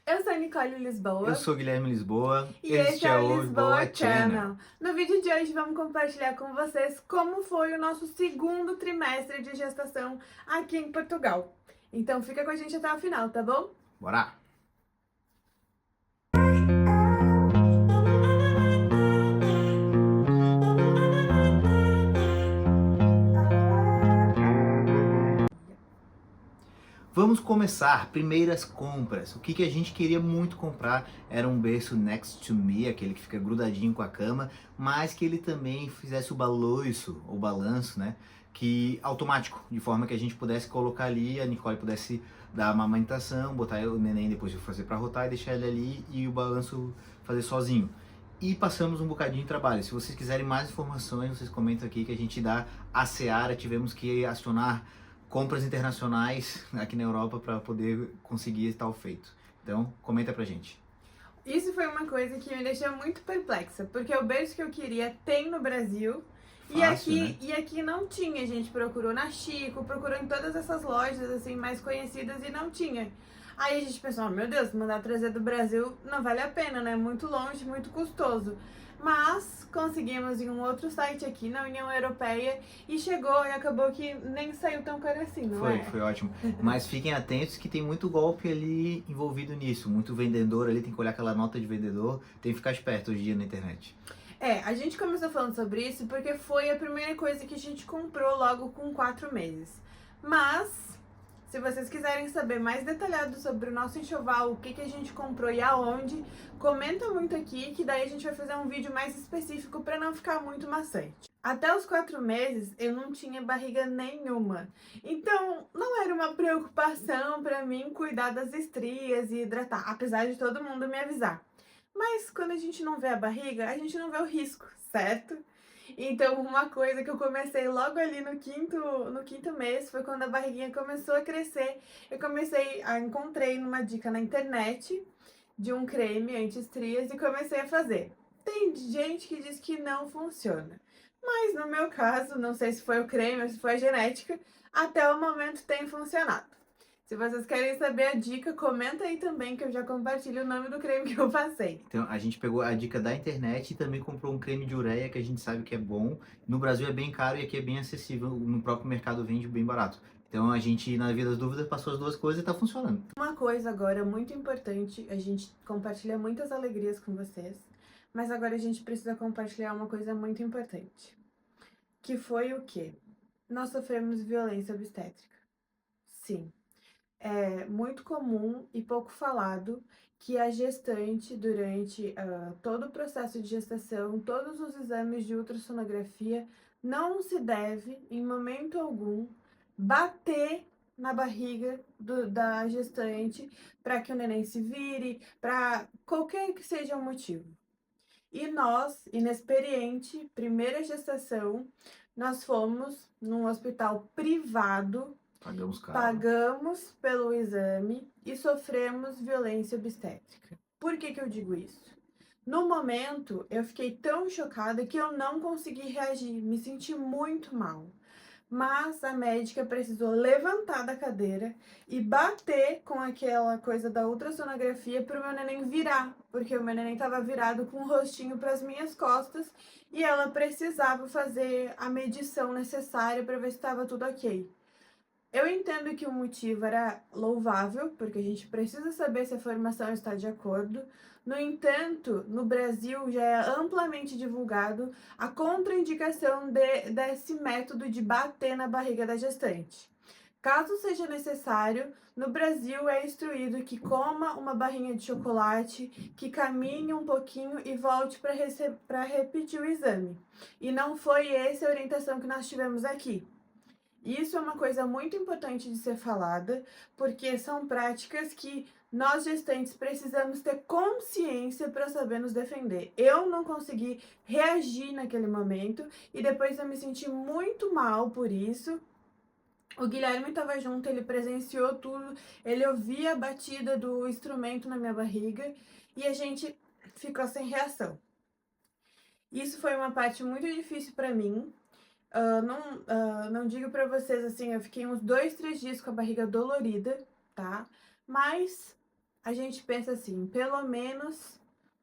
Eu sou a Nicole Eu Lisboa sou Guilherme Lisboa, e esse este é é o o Lisboa Lisboa Channel. Channel. No vídeo de hoje vamos compartilhar com vocês como foi o nosso segundo trimestre de gestação aqui em Portugal. Então fica com a gente até o final, tá bom? Bora! Vamos começar. Primeiras compras. O que a gente queria muito comprar era um berço Next to Me, aquele que fica grudadinho com a cama, mas que ele também fizesse o balanço, né? Que automático, de forma que a gente pudesse colocar ali, a Nicole pudesse dar a amamentação, botar o neném depois de fazer para rotar e deixar ele ali e o balanço fazer sozinho. E passamos um bocadinho de trabalho. Se vocês quiserem mais informações, vocês comentam aqui que a gente dá a seara. Tivemos que acionar compras internacionais aqui na Europa para poder conseguir tal feito. Então, comenta pra gente. Isso foi uma coisa que me deixou muito perplexa, porque o berço que eu queria tem no Brasil e Fácil, né? aqui não tinha. A gente procurou na Chico, procurou em todas essas lojas assim mais conhecidas e não tinha. Aí a gente pensou, oh, meu Deus, mandar trazer do Brasil não vale a pena, né? Muito longe, muito custoso. Mas conseguimos em um outro site aqui na União Europeia e chegou e acabou que nem saiu tão caro assim, não é? Foi ótimo. Mas fiquem atentos que tem muito golpe ali envolvido nisso. Muito vendedor ali, tem que olhar aquela nota de vendedor. Tem que ficar esperto hoje em dia na internet. É, a gente começou falando sobre isso porque foi a primeira coisa que a gente comprou logo com 4 meses. Mas, se vocês quiserem saber mais detalhado sobre o nosso enxoval, o que a gente comprou e aonde, comenta muito aqui que daí a gente vai fazer um vídeo mais específico para não ficar muito maçante. Até os 4 meses eu não tinha barriga nenhuma, então não era uma preocupação para mim cuidar das estrias e hidratar, apesar de todo mundo me avisar. Mas quando a gente não vê a barriga, a gente não vê o risco, certo? Então, uma coisa que eu comecei logo ali no quinto mês foi quando a barriguinha começou a crescer. Encontrei numa dica na internet de um creme anti-estrias e comecei a fazer. Tem gente que diz que não funciona, mas no meu caso, não sei se foi o creme ou se foi a genética, até o momento tem funcionado. Se vocês querem saber a dica, comenta aí também que eu já compartilho o nome do creme que eu passei. Então, a gente pegou a dica da internet e também comprou um creme de ureia que a gente sabe que é bom. No Brasil é bem caro e aqui é bem acessível. No próprio mercado vende bem barato. Então, a gente, na via das dúvidas, passou as duas coisas e tá funcionando. Uma coisa agora muito importante, a gente compartilha muitas alegrias com vocês, mas agora a gente precisa compartilhar uma coisa muito importante, que foi o quê? Nós sofremos violência obstétrica. Sim, é muito comum e pouco falado que a gestante, durante todo o processo de gestação, todos os exames de ultrassonografia, não se deve, em momento algum, bater na barriga da gestante para que o neném se vire, para qualquer que seja o motivo. E nós, inexperiente, primeira gestação, nós fomos num hospital privado. Pagamos caro. Pagamos pelo exame e sofremos violência obstétrica. Por que eu digo isso? No momento, eu fiquei tão chocada que eu não consegui reagir, me senti muito mal. Mas a médica precisou levantar da cadeira e bater com aquela coisa da ultrassonografia para o meu neném virar, porque o meu neném estava virado com o rostinho para as minhas costas e ela precisava fazer a medição necessária para ver se estava tudo ok. Eu entendo que o motivo era louvável, porque a gente precisa saber se a formação está de acordo. No entanto, no Brasil já é amplamente divulgado a contraindicação desse método de bater na barriga da gestante. Caso seja necessário, no Brasil é instruído que coma uma barrinha de chocolate, que caminhe um pouquinho e volte para repetir o exame. E não foi essa a orientação que nós tivemos aqui. Isso é uma coisa muito importante de ser falada, porque são práticas que nós gestantes precisamos ter consciência para saber nos defender. Eu não consegui reagir naquele momento e depois eu me senti muito mal por isso. O Guilherme estava junto, ele presenciou tudo, ele ouvia a batida do instrumento na minha barriga e a gente ficou sem reação. Isso foi uma parte muito difícil para mim. Não digo pra vocês assim, eu fiquei uns 2, 3 dias com a barriga dolorida, tá? Mas a gente pensa assim, pelo menos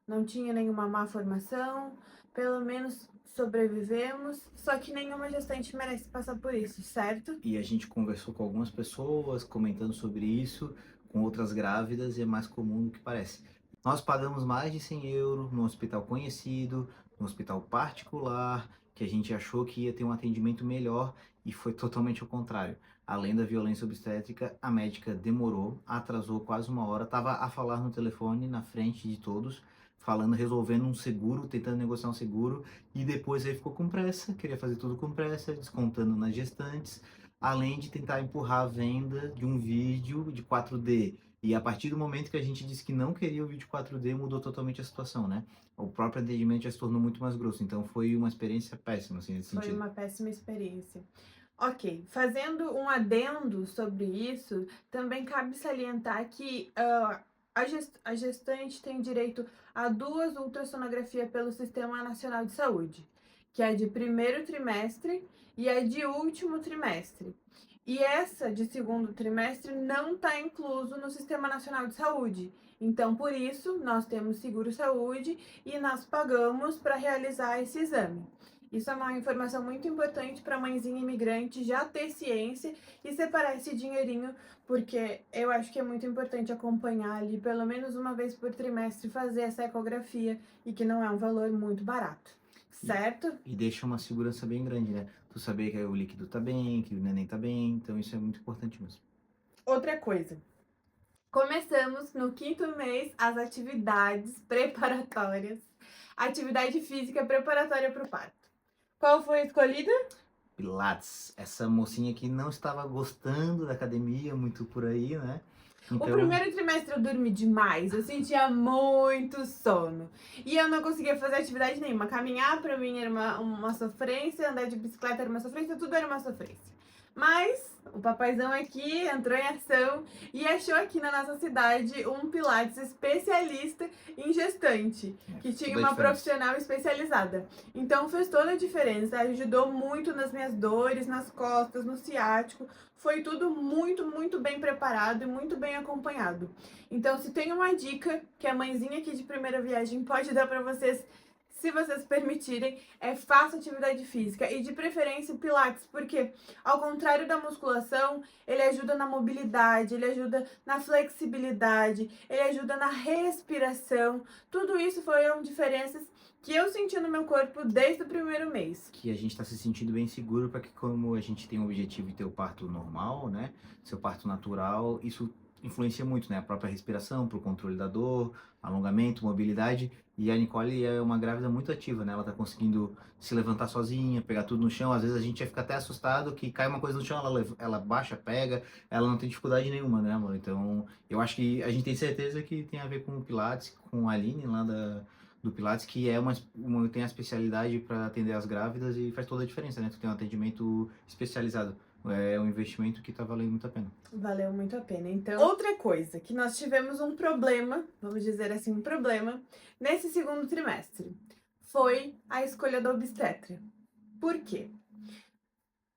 não tinha nenhuma má formação, pelo menos sobrevivemos, só que nenhuma gestante merece passar por isso, certo? E a gente conversou com algumas pessoas comentando sobre isso, com outras grávidas, e é mais comum do que parece. Nós pagamos mais de 100 euros num hospital conhecido, num hospital particular, que a gente achou que ia ter um atendimento melhor e foi totalmente ao contrário. Além da violência obstétrica, a médica demorou, atrasou quase uma hora, estava a falar no telefone na frente de todos, falando, resolvendo um seguro, tentando negociar um seguro, e depois aí ficou com pressa, queria fazer tudo com pressa, descontando nas gestantes, além de tentar empurrar a venda de um vídeo de 4D. E a partir do momento que a gente disse que não queria o vídeo 4D, mudou totalmente a situação, né? O próprio atendimento já se tornou muito mais grosso, então foi uma experiência péssima, assim, nesse Foi sentido. uma péssima experiência. Ok, fazendo um adendo sobre isso, também cabe salientar que a gestante tem direito a 2 ultrassonografias pelo Sistema Nacional de Saúde, que é a de primeiro trimestre e a de último trimestre. E essa de segundo trimestre não está incluso no Sistema Nacional de Saúde. Então, por isso, nós temos seguro-saúde e nós pagamos para realizar esse exame. Isso é uma informação muito importante para a mãezinha imigrante já ter ciência e separar esse dinheirinho, porque eu acho que é muito importante acompanhar ali pelo menos uma vez por trimestre fazer essa ecografia e que não é um valor muito barato, certo? E deixa uma segurança bem grande, né? Tu saber que o líquido tá bem, que o neném tá bem, então isso é muito importante mesmo. Outra coisa. Começamos no 5º mês as atividades preparatórias. Atividade física preparatória para o parto. Qual foi a escolhida? Pilates, essa mocinha que não estava gostando da academia, muito por aí, né? O Então, primeiro trimestre eu dormi demais, eu sentia muito sono. E eu não conseguia fazer atividade nenhuma. Caminhar pra mim era uma sofrência, andar de bicicleta era uma sofrência, tudo era uma sofrência. Mas o papaizão aqui entrou em ação e achou aqui na nossa cidade um Pilates especialista em gestante, que tinha toda a uma diferença. profissional especializada. Então fez toda a diferença, ajudou muito nas minhas dores, nas costas, no ciático. Foi tudo muito, muito bem preparado e muito bem acompanhado. Então, se tem uma dica que a mãezinha aqui de primeira viagem pode dar pra vocês, se vocês permitirem, é faça atividade física e de preferência Pilates, porque ao contrário da musculação, ele ajuda na mobilidade, ele ajuda na flexibilidade, ele ajuda na respiração. Tudo isso foram diferenças que eu senti no meu corpo desde o primeiro mês. Que a gente está se sentindo bem seguro para que, como a gente tem o objetivo de ter o parto normal, né? Seu parto natural, isso influencia muito, né? A própria respiração, para o controle da dor, alongamento, mobilidade. E a Nicole é uma grávida muito ativa, né? Ela tá conseguindo se levantar sozinha, pegar tudo no chão. Às vezes a gente fica até assustado que cai uma coisa no chão, ela baixa, pega, ela não tem dificuldade nenhuma, né, amor? Então, eu acho que a gente tem certeza que tem a ver com o Pilates, com a Aline lá do Pilates, que é tem a especialidade para atender as grávidas e faz toda a diferença, né? Tu tem um atendimento especializado. É um investimento que tá valendo muito a pena. Valeu muito a pena. Então, outra coisa, que nós tivemos um problema, vamos dizer assim, um problema, nesse segundo trimestre, foi a escolha da obstetra. Por quê?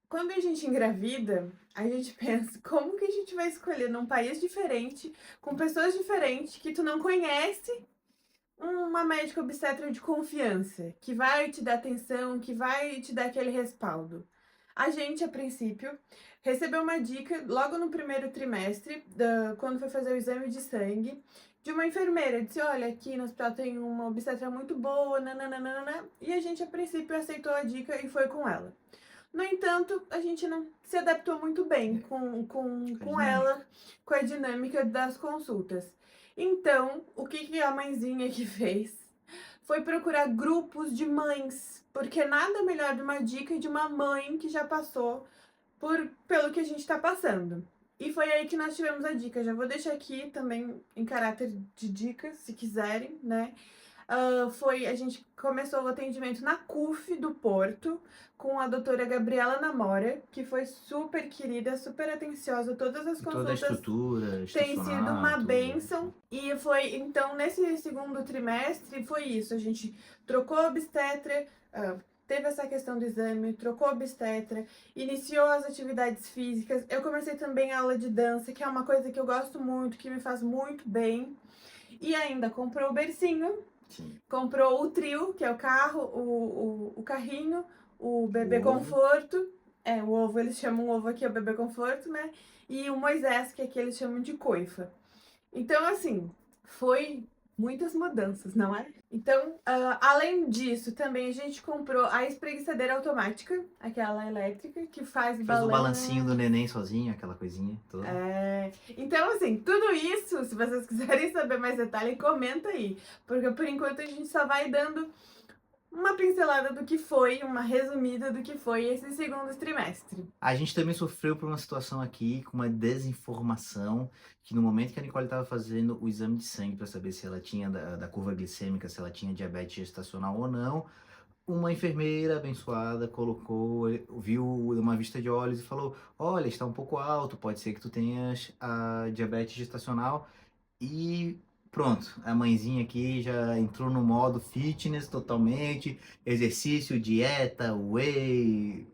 Quando a gente engravida, a gente pensa, como que a gente vai escolher num país diferente, com pessoas diferentes, que tu não conhece, uma médica obstetra de confiança, que vai te dar atenção, que vai te dar aquele respaldo. A gente, a princípio, recebeu uma dica logo no primeiro trimestre, quando foi fazer o exame de sangue, de uma enfermeira. Disse, olha, aqui no hospital tem uma obstetra muito boa, nananana, e a gente, a princípio, aceitou a dica e foi com ela. No entanto, a gente não se adaptou muito bem com ela, com a dinâmica das consultas. Então, o que a mãezinha que fez foi procurar grupos de mães, porque nada melhor de uma dica de uma mãe que já passou pelo que a gente está passando. E foi aí que nós tivemos a dica. Já vou deixar aqui também em caráter de dicas, se quiserem, né? A gente começou o atendimento na CUF do Porto, com a doutora Gabriela Namora, que foi super querida, super atenciosa, todas as E toda a consultas estrutura, tem sido uma estacionamento. bênção. E foi, então, nesse segundo trimestre, foi isso. A gente trocou a obstetra, teve essa questão do exame, trocou obstetra, iniciou as atividades físicas. Eu comecei também a aula de dança, que é uma coisa que eu gosto muito, que me faz muito bem. E ainda comprou o bercinho, Sim. comprou o trio, que é o carro, o carrinho, o bebê O ovo. conforto. É, o ovo, eles chamam o ovo aqui, é o bebê conforto, né? E o Moisés, que aqui eles chamam de coifa. Então, assim, foi muitas mudanças, não é? Então, além disso, também a gente comprou a espreguiçadeira automática, aquela elétrica, que faz Faz o balanço. balancinho do neném sozinho, aquela coisinha toda. Então, assim, tudo isso, se vocês quiserem saber mais detalhe, comenta aí. Porque por enquanto a gente só vai dando uma pincelada do que foi, uma resumida do que foi esse segundo trimestre. A gente também sofreu por uma situação aqui com uma desinformação, que no momento que a Nicole estava fazendo o exame de sangue para saber se ela tinha da curva glicêmica, se ela tinha diabetes gestacional ou não, uma enfermeira abençoada colocou, viu uma vista de olhos e falou: olha, está um pouco alto, pode ser que tu tenhas a diabetes gestacional. E pronto, a mãezinha aqui já entrou no modo fitness totalmente, exercício, dieta, whey,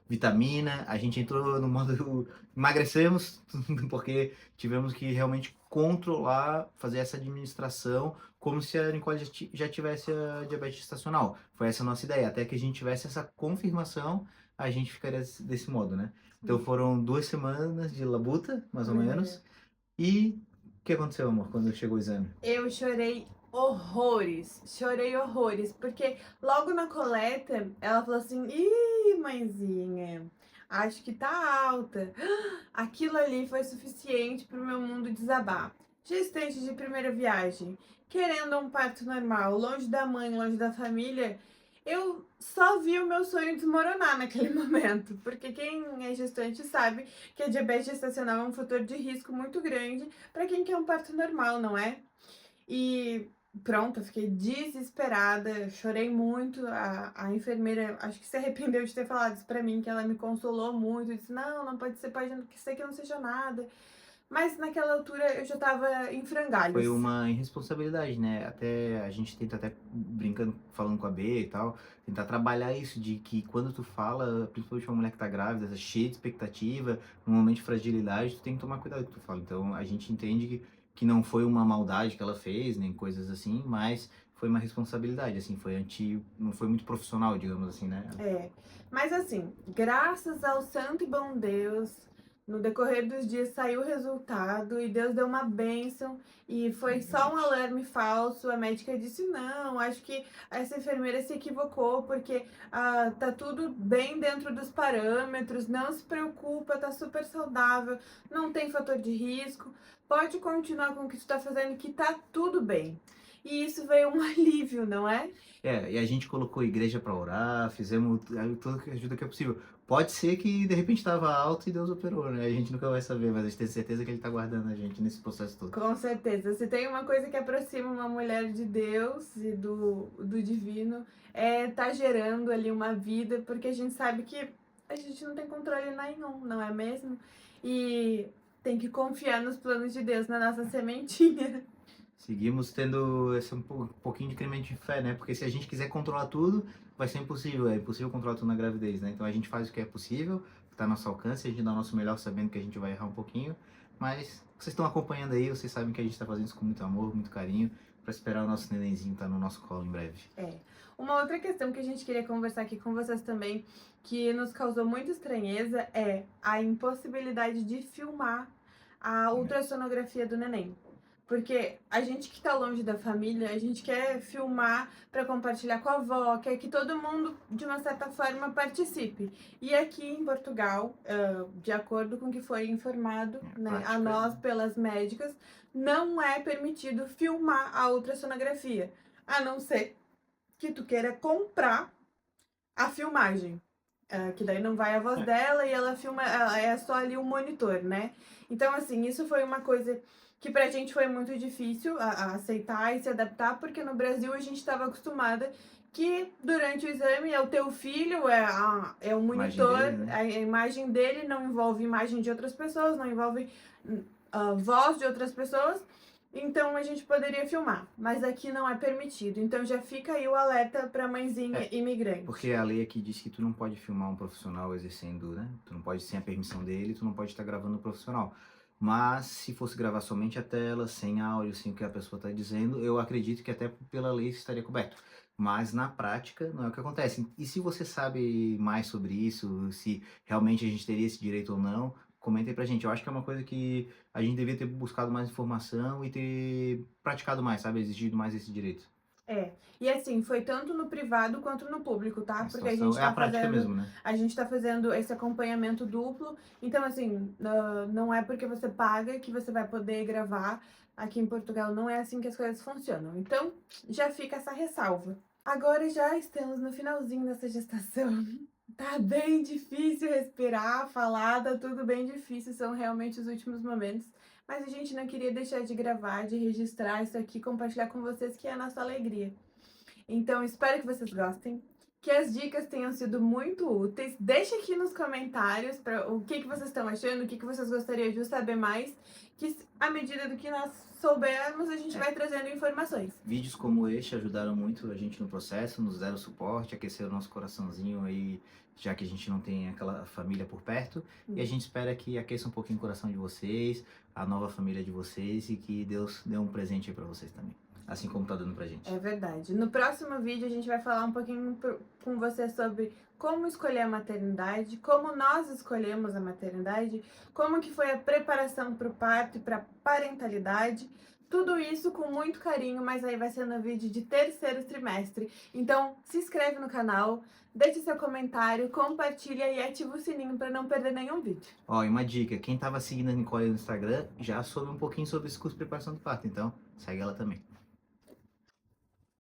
vitamina. A gente entrou no modo emagrecemos, porque tivemos que realmente controlar, fazer essa administração como se a Nicole já tivesse a diabetes gestacional. Foi essa a nossa ideia. Até que a gente tivesse essa confirmação, a gente ficaria desse modo, né? Então foram 2 semanas de labuta, mais ou menos. E o que aconteceu, amor, quando chegou o exame? Eu chorei horrores, porque logo na coleta ela falou assim: ih, mãezinha, acho que tá alta. Aquilo ali foi suficiente pro meu mundo desabar. Gestante de primeira viagem, querendo um parto normal, longe da mãe, longe da família, eu só vi o meu sonho desmoronar naquele momento, porque quem é gestante sabe que a diabetes gestacional é um fator de risco muito grande para quem quer um parto normal, não é? E pronto, eu fiquei desesperada, chorei muito. A enfermeira, acho que se arrependeu de ter falado isso pra mim, que ela me consolou muito, disse: não, não pode ser, pode ser que não seja nada. Mas naquela altura eu já tava em Foi frangalhos. uma irresponsabilidade, né? Até a gente tenta até brincando, falando com a B e tal, tentar trabalhar isso de que quando tu fala, principalmente uma mulher que tá grávida, tá cheia de expectativa, num momento de fragilidade, tu tem que tomar cuidado com o que tu fala. Então a gente entende que não foi uma maldade que ela fez, nem coisas assim, mas foi uma responsabilidade, assim, não foi muito profissional, digamos assim, né? É, mas assim, graças ao santo e bom Deus, no decorrer dos dias saiu o resultado e Deus deu uma bênção e foi só um alarme falso. A médica disse: não, acho que essa enfermeira se equivocou porque tá tudo bem dentro dos parâmetros, não se preocupa, tá super saudável, não tem fator de risco, pode continuar com o que tu tá fazendo que tá tudo bem. E isso veio um alívio, não é? E a gente colocou a igreja para orar, fizemos toda a ajuda que é possível. Pode ser que de repente estava alto e Deus operou, né? A gente nunca vai saber, mas a gente tem certeza que Ele está guardando a gente nesse processo todo. Com certeza. Se tem uma coisa que aproxima uma mulher de Deus e do divino, é tá gerando ali uma vida, porque a gente sabe que a gente não tem controle nenhum, não é mesmo? E tem que confiar nos planos de Deus, na nossa sementinha. Seguimos tendo esse pouquinho de incremento de fé, né? Porque se a gente quiser controlar tudo, vai ser impossível. É impossível controlar tudo na gravidez, né? Então a gente faz o que é possível, o que está ao nosso alcance, a gente dá o nosso melhor sabendo que a gente vai errar um pouquinho. Mas vocês estão acompanhando aí, vocês sabem que a gente está fazendo isso com muito amor, muito carinho, para esperar o nosso nenenzinho estar no nosso colo em breve. Uma outra questão que a gente queria conversar aqui com vocês também, que nos causou muita estranheza, é a impossibilidade de filmar a ultrassonografia do neném. Porque a gente que tá longe da família, a gente quer filmar para compartilhar com a avó, quer que todo mundo, de uma certa forma, participe. E aqui em Portugal, de acordo com o que foi informado, né, a nós pelas médicas, não é permitido filmar a ultrassonografia, a não ser que tu queira comprar a filmagem. Que daí não vai a voz dela e ela filma, é só ali o monitor, né? Então, assim, isso foi uma coisa que pra gente foi muito difícil a aceitar e se adaptar, porque no Brasil a gente estava acostumada que durante o exame é o teu filho, é o monitor, Imagem dele, né? a imagem dele não envolve imagem de outras pessoas, não envolve voz de outras pessoas. Então a gente poderia filmar, mas aqui não é permitido. Então já fica aí o alerta para mãezinha É, imigrante. porque a lei aqui diz que tu não pode filmar um profissional exercendo, né? Tu não pode, sem a permissão dele, tu não pode estar gravando o profissional. Mas se fosse gravar somente a tela, sem áudio, sem o que a pessoa está dizendo, eu acredito que até pela lei isso estaria coberto. Mas na prática não é o que acontece. E se você sabe mais sobre isso, se realmente a gente teria esse direito ou não, comenta aí pra gente. Eu acho que é uma coisa que a gente devia ter buscado mais informação e ter praticado mais, sabe? Exigido mais esse direito. É, e assim, foi tanto no privado quanto no público, tá? A Porque a situação gente é a tá prática fazendo, mesmo, né? a gente tá fazendo esse acompanhamento duplo. Então, assim, não é porque você paga que você vai poder gravar. Aqui em Portugal não é assim que as coisas funcionam. Então, já fica essa ressalva. Agora já estamos no finalzinho dessa gestação. Tá bem difícil respirar, falar, tá tudo bem difícil, são realmente os últimos momentos. Mas a gente não queria deixar de gravar, de registrar isso aqui, compartilhar com vocês, que é a nossa alegria. Então, espero que vocês gostem, que as dicas tenham sido muito úteis. Deixe aqui nos comentários o que vocês estão achando, o que vocês gostariam de saber mais, que à medida do que nós soubermos, a gente vai trazendo informações. Vídeos como este ajudaram muito a gente no processo, nos deram suporte, aqueceram o nosso coraçãozinho aí, já que a gente não tem aquela família por perto. E a gente espera que aqueça um pouquinho o coração de vocês, a nova família de vocês e que Deus dê um presente aí pra vocês também. Assim como tá dando pra gente. É verdade. No próximo vídeo a gente vai falar um pouquinho com você sobre como escolher a maternidade, como nós escolhemos a maternidade, como que foi a preparação para o parto e para a parentalidade. Tudo isso com muito carinho, mas aí vai ser no vídeo de terceiro trimestre. Então, se inscreve no canal, deixe seu comentário, compartilha e ativa o sininho para não perder nenhum vídeo. Ó, e uma dica, quem tava seguindo a Nicole no Instagram já soube um pouquinho sobre esse curso de preparação do parto, então segue ela também.